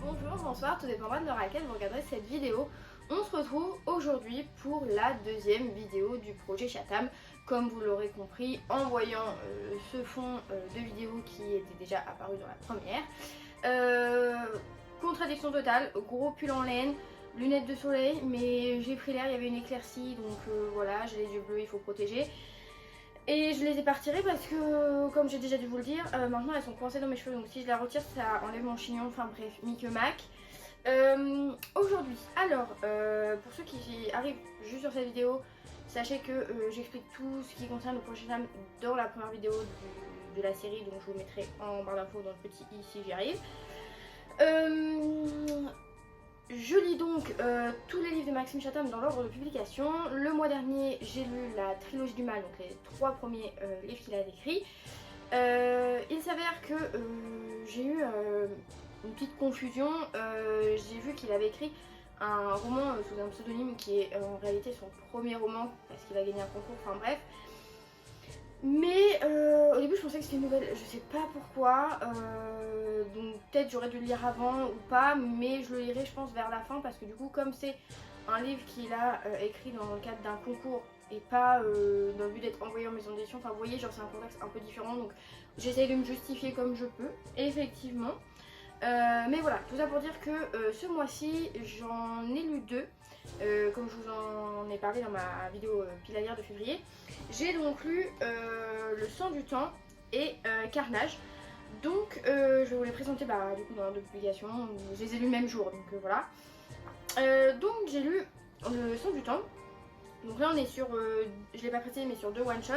Bonjour, bonsoir, tout dépendra de l'heure à laquelle vous regarderez cette vidéo. On se retrouve aujourd'hui pour la deuxième vidéo du projet Chatham. Comme vous l'aurez compris en voyant ce fond de vidéo qui était déjà apparu dans la première. Contradiction totale, gros pull en laine, lunettes de soleil, mais j'ai pris l'air, il y avait une éclaircie, donc voilà, j'ai les yeux bleus, il faut protéger. Et je les ai pas retirées parce que, comme j'ai déjà dû vous le dire, maintenant elles sont coincées dans mes cheveux, donc si je la retire ça enlève mon chignon, enfin bref, Mick Mac. Aujourd'hui, alors, pour ceux qui arrivent juste sur cette vidéo, sachez que j'explique tout ce qui concerne le projet Chatham dans la première vidéo de la série, donc je vous mettrai en barre d'infos dans le petit i si j'y arrive. Je lis donc tous les livres de Maxime Chatham dans l'ordre de publication. Le mois dernier, j'ai lu la trilogie du mal, donc les 3 premiers livres qu'il a écrits. Il s'avère que j'ai eu une petite confusion. J'ai vu qu'il avait écrit un roman sous un pseudonyme qui est en réalité son premier roman parce qu'il a gagné un concours, enfin bref. Mais au début je pensais que c'était une nouvelle, je sais pas pourquoi, donc peut-être j'aurais dû le lire avant ou pas, mais je le lirai je pense vers la fin parce que du coup comme c'est un livre qu'il a écrit dans le cadre d'un concours et pas dans le but d'être envoyé en maison d'édition, enfin vous voyez genre c'est un contexte un peu différent donc j'essaye de me justifier comme je peux, effectivement. Mais voilà, tout ça pour dire que ce mois-ci j'en ai lu 2. Comme je vous en ai parlé dans ma vidéo pile à lire de février. J'ai donc lu Le sang du temps et Carnage. Donc je vais vous les présenter du coup dans l'ordre de publication. Je les ai lus le même jour, donc voilà. Donc j'ai lu Le sang du temps. Donc là on est sur, je l'ai pas précisé mais sur 2 one-shots.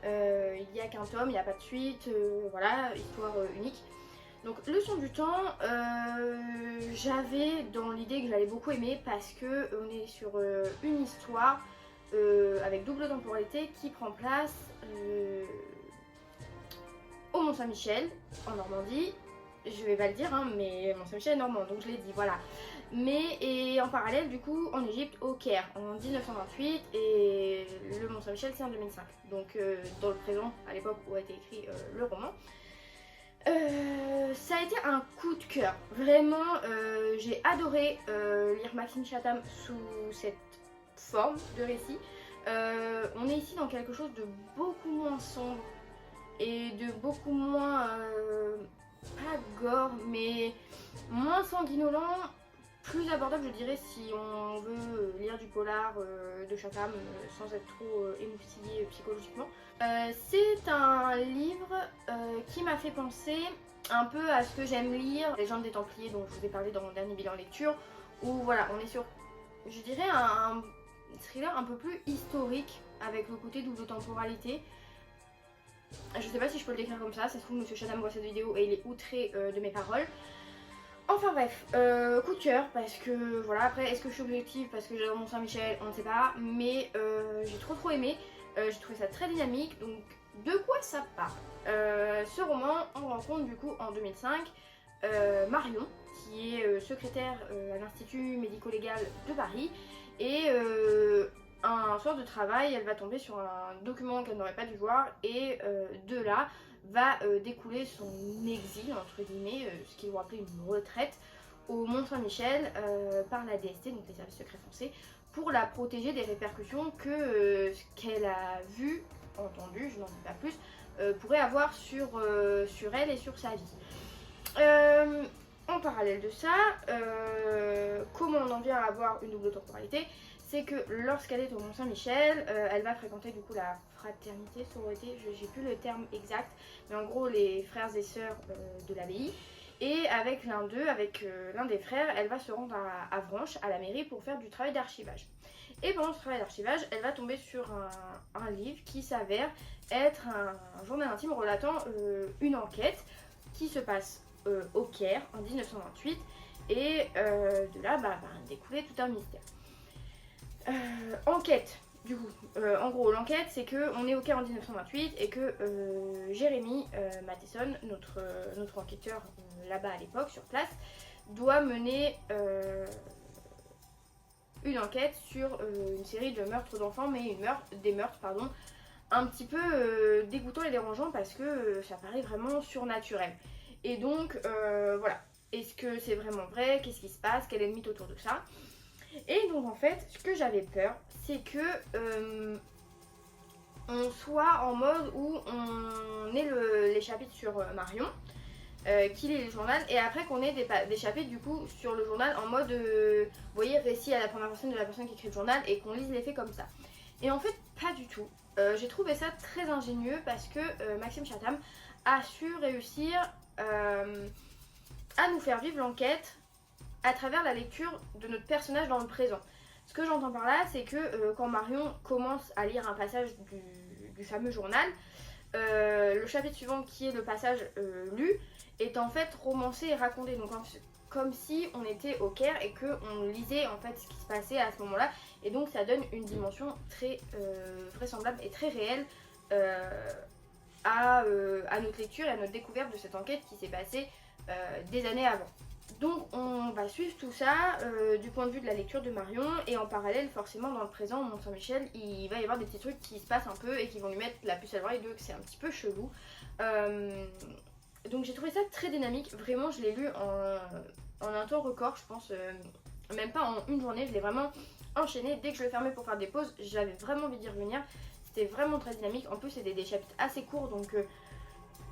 Il n'y a qu'un tome, il n'y a pas de suite, voilà, histoire unique. Donc le son du temps, j'avais dans l'idée que j'allais beaucoup aimer parce que on est sur une histoire avec double temporalité qui prend place au Mont-Saint-Michel, en Normandie. Je vais pas le dire, hein, mais Mont-Saint-Michel est normand, donc je l'ai dit, voilà. Mais et en parallèle, du coup, en Égypte, au Caire, en 1928, et le Mont-Saint-Michel, c'est en 2005. Donc dans le présent, à l'époque où a été écrit le roman. Ça a été un coup de cœur, vraiment j'ai adoré lire Maxime Chatham sous cette forme de récit. On est ici dans quelque chose de beaucoup moins sombre et de beaucoup moins, pas gore, mais moins sanguinolent, plus abordable je dirais si on veut lire du polar de Chatham sans être trop émoustillé psychologiquement. C'est un livre qui m'a fait penser un peu à ce que j'aime lire, Légende des Templiers dont je vous ai parlé dans mon dernier bilan lecture, où voilà on est sur, je dirais, un thriller un peu plus historique avec le côté double temporalité. Je sais pas si je peux le décrire comme ça se trouve Monsieur Chatham voit cette vidéo et il est outré de mes paroles. Enfin bref, coup de cœur parce que voilà, après est-ce que je suis objective parce que j'adore Mont-Saint-Michel, on ne sait pas, mais j'ai trop aimé, j'ai trouvé ça très dynamique, donc de quoi ça parle ce roman, on rencontre du coup en 2005 Marion, qui est secrétaire à l'Institut médico-légal de Paris, et un soir de travail, elle va tomber sur un document qu'elle n'aurait pas dû voir, et de là va découler son exil, entre guillemets, ce qui vous rappelait une retraite au Mont-Saint-Michel par la DST, donc les services secrets français, pour la protéger des répercussions que ce qu'elle a vu, entendu, je n'en dis pas plus, pourrait avoir sur elle et sur sa vie. En parallèle de ça, comment on en vient à avoir une double temporalité? C'est que lorsqu'elle est au Mont-Saint-Michel, elle va fréquenter du coup la fraternité, sororité, j'ai plus le terme exact, mais en gros les frères et sœurs de l'abbaye. Et avec l'un d'eux, avec l'un des frères, elle va se rendre à Avranches, à la mairie, pour faire du travail d'archivage. Et pendant ce travail d'archivage, elle va tomber sur un livre qui s'avère être un journal intime relatant une enquête qui se passe au Caire en 1928. Et de là, découlait tout un mystère. Enquête, du coup, en gros l'enquête c'est que on est au Caire en 1928 et que Jérémy Matheson, notre enquêteur là-bas à l'époque sur place, doit mener une enquête sur une série de meurtres d'enfants, mais des meurtres un petit peu dégoûtants et dérangeants parce que ça paraît vraiment surnaturel. Et donc voilà, Est-ce que c'est vraiment vrai? Qu'est-ce qui se passe? Quel est le mythe autour de ça? Et donc en fait, ce que j'avais peur, c'est que on soit en mode où on ait les chapitres sur Marion, qu'il ait le journal, et après qu'on ait des chapitres du coup sur le journal en mode, vous voyez, récit à la première personne de la personne qui écrit le journal, et qu'on lise les faits comme ça. Et en fait, pas du tout. J'ai trouvé ça très ingénieux parce que Maxime Chatham a su réussir à nous faire vivre l'enquête à travers la lecture de notre personnage dans le présent. Ce que j'entends par là, c'est que quand Marion commence à lire un passage du fameux journal, le chapitre suivant, qui est le passage lu, est en fait romancé et raconté. Donc comme si on était au Caire et qu'on lisait en fait ce qui se passait à ce moment-là. Et donc ça donne une dimension très vraisemblable et très réelle à notre lecture et à notre découverte de cette enquête qui s'est passée des années avant. Donc on va suivre tout ça du point de vue de la lecture de Marion, et en parallèle forcément dans le présent, Mont-Saint-Michel, il va y avoir des petits trucs qui se passent un peu et qui vont lui mettre la puce à l'oreille de que c'est un petit peu chelou. Donc j'ai trouvé ça très dynamique, vraiment je l'ai lu en un temps record, je pense, même pas en une journée, je l'ai vraiment enchaîné. Dès que je le fermais pour faire des pauses, j'avais vraiment envie d'y revenir, c'était vraiment très dynamique. En plus c'était des chapitres assez courts, donc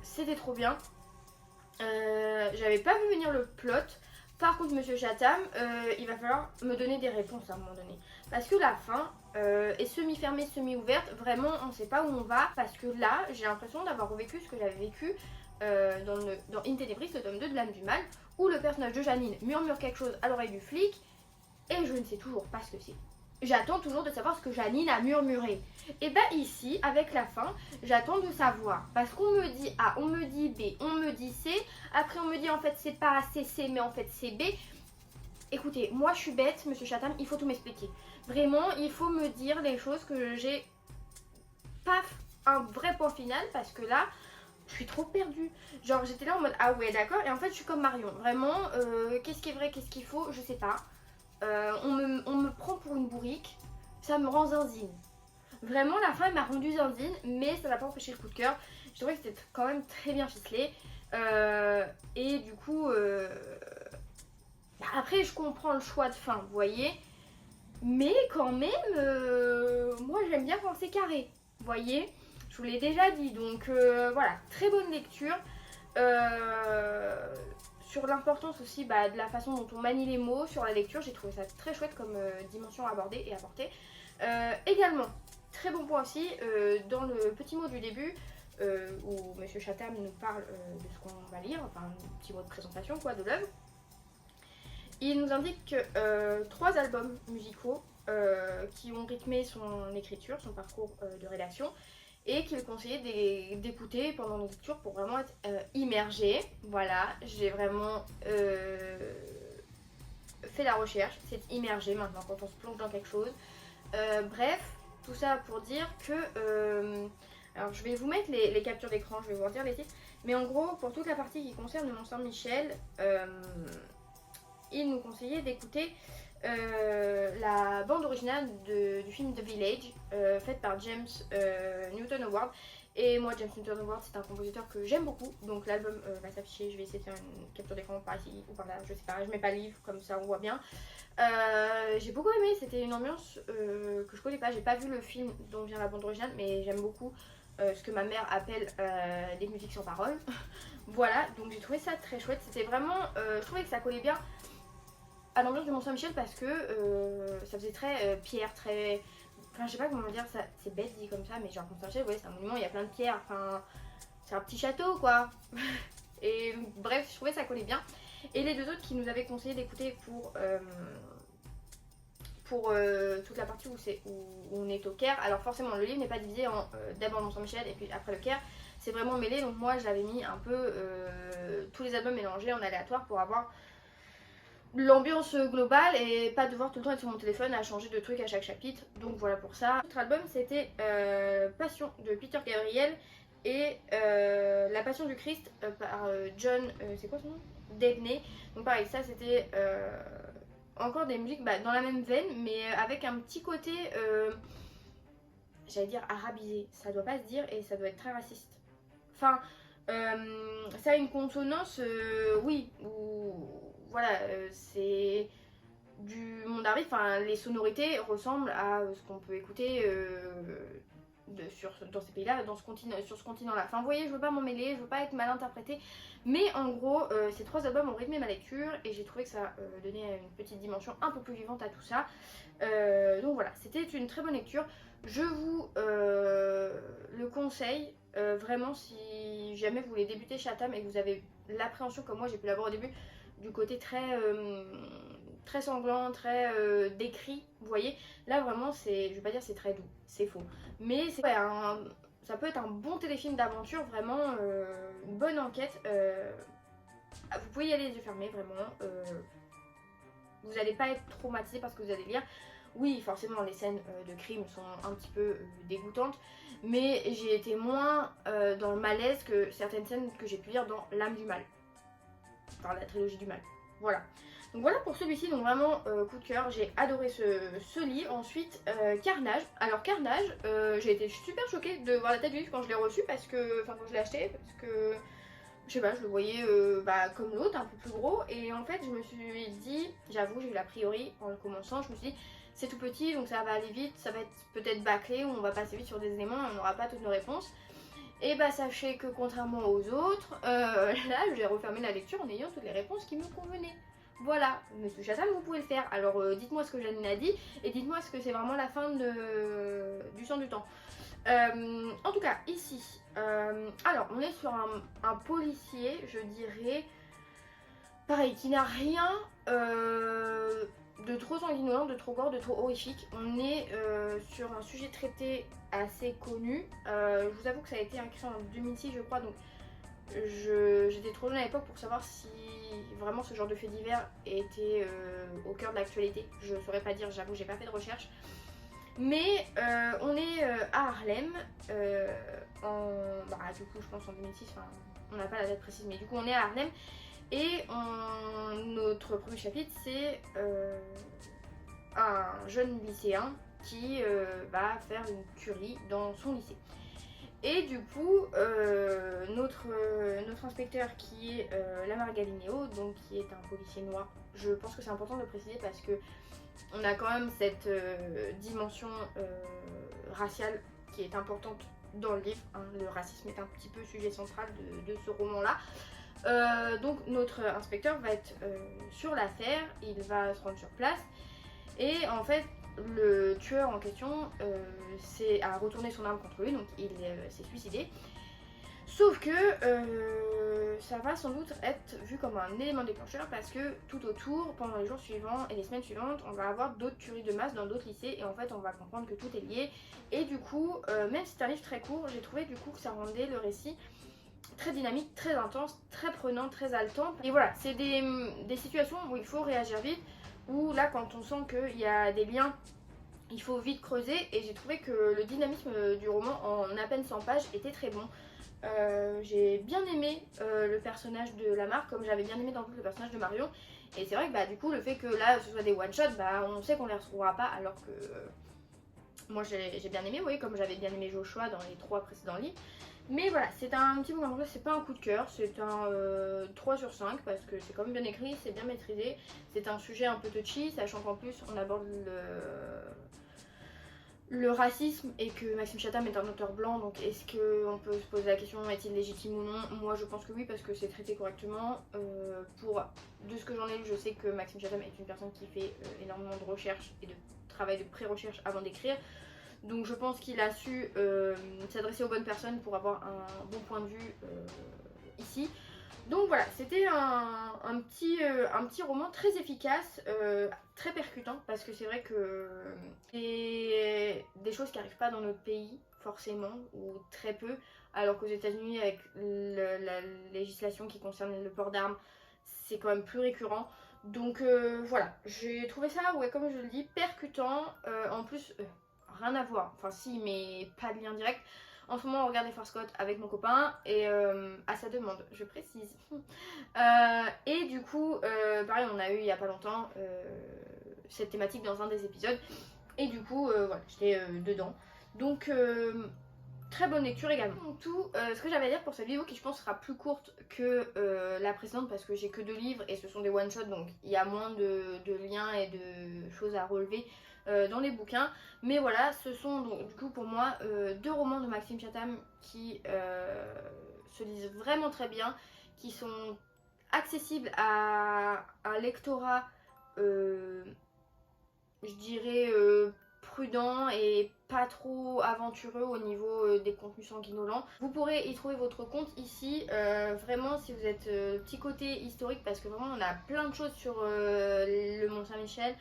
c'était trop bien. J'avais pas vu venir le plot. Par contre, Monsieur Chatham, il va falloir me donner des réponses à un moment donné. Parce que la fin est semi-fermée, semi-ouverte. Vraiment, on sait pas où on va. Parce que là, j'ai l'impression d'avoir revécu ce que j'avais vécu dans In Tenebris, le tome 2 de l'âme du mal, où le personnage de Janine murmure quelque chose à l'oreille du flic, et je ne sais toujours pas ce que c'est. J'attends toujours de savoir ce que Janine a murmuré. Et bah ici, avec la fin, j'attends de savoir. Parce qu'on me dit A, on me dit B, on me dit C. Après on me dit en fait c'est pas C, mais en fait c'est B. Écoutez, moi je suis bête, Monsieur Chatham, il faut tout m'expliquer. Vraiment, il faut me dire les choses, que j'ai pas un vrai point final, parce que là, je suis trop perdue. Genre j'étais là en mode ah ouais d'accord, et en fait je suis comme Marion. Vraiment, qu'est-ce qui est vrai, qu'est-ce qu'il faut, je sais pas. On me prend pour une bourrique, ça me rend zinzine. Vraiment, la fin elle m'a rendu zinzine, mais ça n'a pas empêché le coup de cœur. Je trouvais que c'était quand même très bien ficelé. Et du coup, après je comprends le choix de fin, vous voyez. Mais quand même, moi j'aime bien quand c'est carré, vous voyez. Je vous l'ai déjà dit, donc voilà, très bonne lecture. Sur l'importance aussi de la façon dont on manie les mots, sur la lecture, j'ai trouvé ça très chouette comme dimension à aborder et apporter. Également, très bon point aussi, dans le petit mot du début, où Monsieur Chatham nous parle de ce qu'on va lire, enfin un petit mot de présentation quoi, de l'œuvre. Il nous indique 3 albums musicaux qui ont rythmé son écriture, son parcours de rédaction, et qu'il conseillait d'écouter pendant nos lectures pour vraiment être immergé. Voilà, j'ai vraiment fait la recherche, c'est immergé maintenant quand on se plonge dans quelque chose. Bref, tout ça pour dire que... alors je vais vous mettre les captures d'écran, je vais vous redire les titres, mais en gros, pour toute la partie qui concerne Mont-Saint-Michel, il nous conseillait d'écouter la bande originale du film The Village, faite par James Newton Howard. Et moi, James Newton Howard, c'est un compositeur que j'aime beaucoup, donc l'album va s'afficher. Je vais essayer de faire une capture d'écran par ici ou par là, je sais pas, je mets pas le livre, comme ça on voit bien. J'ai beaucoup aimé, c'était une ambiance que je connais pas, j'ai pas vu le film dont vient la bande originale, mais j'aime beaucoup ce que ma mère appelle des musiques sans parole. Voilà, donc j'ai trouvé ça très chouette, c'était vraiment, je trouvais que ça collait bien à l'ambiance de Mont-Saint-Michel, parce que ça faisait très pierre, très... Enfin, je sais pas comment dire, ça, c'est bête dit comme ça, mais genre Mont-Saint-Michel, ouais, c'est un monument, il y a plein de pierres, enfin, c'est un petit château, quoi. Et bref, je trouvais ça collait bien. Et les 2 autres qui nous avaient conseillé d'écouter pour toute la partie où on est au Caire. Alors forcément, le livre n'est pas divisé en d'abord Mont-Saint-Michel et puis après le Caire. C'est vraiment mêlé, donc moi j'avais mis un peu tous les albums mélangés en aléatoire pour avoir l'ambiance globale et pas devoir tout le temps être sur mon téléphone à changer de trucs à chaque chapitre. Donc voilà pour ça. L'autre album c'était Passion de Peter Gabriel et La Passion du Christ par John, c'est quoi son nom, Debney. Donc pareil, ça c'était encore des musiques dans la même veine, mais avec un petit côté, j'allais dire arabisé, ça doit pas se dire et ça doit être très raciste. Enfin, ça a une consonance, oui, voilà, c'est du monde d'Arby, enfin les sonorités ressemblent à ce qu'on peut écouter dans ces pays-là, sur ce continent-là. Enfin vous voyez, je veux pas m'en mêler, je veux pas être mal interprétée, mais en gros ces 3 albums ont rythmé ma lecture et j'ai trouvé que ça donnait une petite dimension un peu plus vivante à tout ça. Donc voilà, c'était une très bonne lecture. Je vous le conseille vraiment si jamais vous voulez débuter Chatham et que vous avez l'appréhension comme moi j'ai pu l'avoir au début du côté très sanglant, très décrit, vous voyez. Là vraiment je vais pas dire c'est très doux, c'est faux. Mais ça peut être un bon téléfilm d'aventure, vraiment une bonne enquête. Vous pouvez y aller les yeux fermés, vraiment. Vous n'allez pas être traumatisé parce que vous allez lire. Oui, forcément, les scènes de crime sont un petit peu dégoûtantes, mais j'ai été moins dans le malaise que certaines scènes que j'ai pu lire dans L'âme du mal, enfin la trilogie du mal. Voilà. Donc voilà pour celui-ci, donc vraiment coup de cœur, j'ai adoré ce livre. Ensuite, Carnage. Alors Carnage, j'ai été super choquée de voir la tête du livre quand je l'ai reçu, quand je l'ai acheté, parce que je sais pas, je le voyais comme l'autre, un peu plus gros, et en fait je me suis dit, j'avoue, j'ai eu l'a priori en le commençant, je me suis dit c'est tout petit donc ça va aller vite, ça va être peut-être bâclé, on va passer vite sur des éléments et on n'aura pas toutes nos réponses. Et bah sachez que contrairement aux autres, là j'ai refermé la lecture en ayant toutes les réponses qui me convenaient. Voilà, Monsieur Chatham, vous pouvez le faire. Alors dites-moi ce que Janine a dit et dites-moi ce que c'est vraiment la fin du sang du temps. En tout cas, ici, alors on est sur un policier, je dirais, pareil, qui n'a rien de trop sanguinolent, de trop gore, de trop horrifique. On est sur un sujet traité assez connu. Je vous avoue que ça a été écrit en 2006, je crois, donc j'étais trop jeune à l'époque pour savoir si vraiment ce genre de fait divers était au cœur de l'actualité. Je ne saurais pas dire, j'avoue, j'ai pas fait de recherche. Mais on est à Harlem, du coup je pense en 2006, enfin on n'a pas la date précise, mais du coup on est à Harlem et notre premier chapitre c'est un jeune lycéen qui va faire une tuerie dans son lycée. Et du coup, notre inspecteur qui est Lamar Gallineo, donc qui est un policier noir, je pense que c'est important de le préciser parce que on a quand même cette dimension raciale qui est importante dans le livre. Hein. Le racisme est un petit peu sujet central de ce roman-là. Donc notre inspecteur va être sur l'affaire, il va se rendre sur place et en fait le tueur en question a retourné son arme contre lui, donc il s'est suicidé. Sauf que ça va sans doute être vu comme un élément déclencheur parce que tout autour, pendant les jours suivants et les semaines suivantes, on va avoir d'autres tueries de masse dans d'autres lycées et en fait on va comprendre que tout est lié. Et du coup, même si c'est un livre très court, j'ai trouvé du coup que ça rendait le récit très dynamique, très intense, très prenant, très haletant. Et voilà, c'est des situations où il faut réagir vite, où là quand on sent qu'il y a des liens, il faut vite creuser et j'ai trouvé que le dynamisme du roman en à peine 100 pages était très bon. J'ai bien aimé le personnage de Lamar comme j'avais bien aimé dans le personnage de Marion et c'est vrai que du coup le fait que là ce soit des one shot, on sait qu'on les retrouvera pas alors que moi j'ai bien aimé, oui, comme j'avais bien aimé Joshua dans les 3 précédents livres. Mais voilà, c'est un petit bouquin, c'est pas un coup de cœur, c'est un 3 sur 5 parce que c'est quand même bien écrit, c'est bien maîtrisé. C'est un sujet un peu touchy, sachant qu'en plus on aborde le racisme et que Maxime Chatham est un auteur blanc, donc est-ce qu'on peut se poser la question est-il légitime ou non? Moi je pense que oui parce que c'est traité correctement. De ce que j'en ai lu, je sais que Maxime Chatham est une personne qui fait énormément de recherche et de travail de pré-recherche avant d'écrire. Donc je pense qu'il a su s'adresser aux bonnes personnes pour avoir un bon point de vue ici. Donc voilà, c'était un petit roman très efficace, très percutant, parce que c'est vrai que c'est des choses qui n'arrivent pas dans notre pays, forcément, ou très peu, alors qu'aux États-Unis, avec la législation qui concerne le port d'armes, c'est quand même plus récurrent. Donc voilà, j'ai trouvé ça, ouais, comme je le dis, percutant, en plus, rien à voir, enfin si, mais pas de lien direct. En ce moment, on regarde les Force Scott avec mon copain et à sa demande, je précise. Et du coup, pareil, on a eu il y a pas longtemps cette thématique dans un des épisodes. Et du coup, voilà, j'étais dedans. Donc, très bonne lecture également. Donc tout ce que j'avais à dire pour cette vidéo qui je pense sera plus courte que la précédente parce que j'ai que 2 livres et ce sont des one shot donc il y a moins de liens et de choses à relever dans les bouquins. Mais voilà, ce sont donc du coup pour moi 2 romans de Maxime Chatham qui se lisent vraiment très bien, qui sont accessibles à un lectorat je dirais prudent et pas trop aventureux au niveau des contenus sanguinolents. Vous pourrez y trouver votre compte ici, vraiment si vous êtes petit côté historique parce que vraiment on a plein de choses sur le Mont Saint-Michel.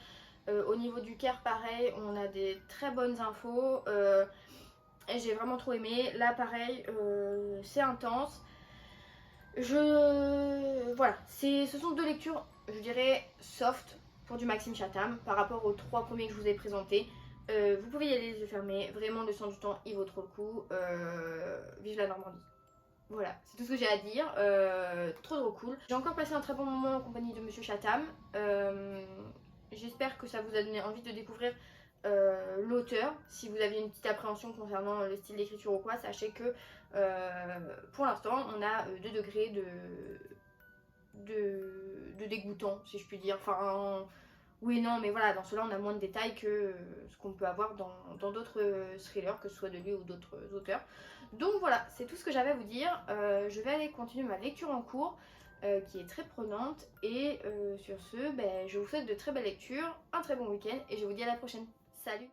Au niveau du Caire pareil, on a des très bonnes infos et j'ai vraiment trop aimé. Là pareil, c'est intense. Voilà, ce sont 2 lectures, je dirais, soft pour du Maxime Chatham par rapport aux 3 premiers que je vous ai présentés. Vous pouvez y aller les yeux fermés, vraiment le sang du temps il vaut trop le coup. Vive la Normandie. Voilà, c'est tout ce que j'ai à dire. Trop cool. J'ai encore passé un très bon moment en compagnie de Monsieur Chatham. J'espère que ça vous a donné envie de découvrir l'auteur. Si vous aviez une petite appréhension concernant le style d'écriture ou quoi, sachez que pour l'instant on a 2 degrés de dégoûtant si je puis dire. Enfin oui et non mais voilà, dans cela on a moins de détails que ce qu'on peut avoir dans d'autres thrillers, que ce soit de lui ou d'autres auteurs. Donc voilà, c'est tout ce que j'avais à vous dire. Je vais aller continuer ma lecture en cours qui est très prenante et sur ce, je vous souhaite de très belles lectures, un très bon week-end et je vous dis à la prochaine. Salut!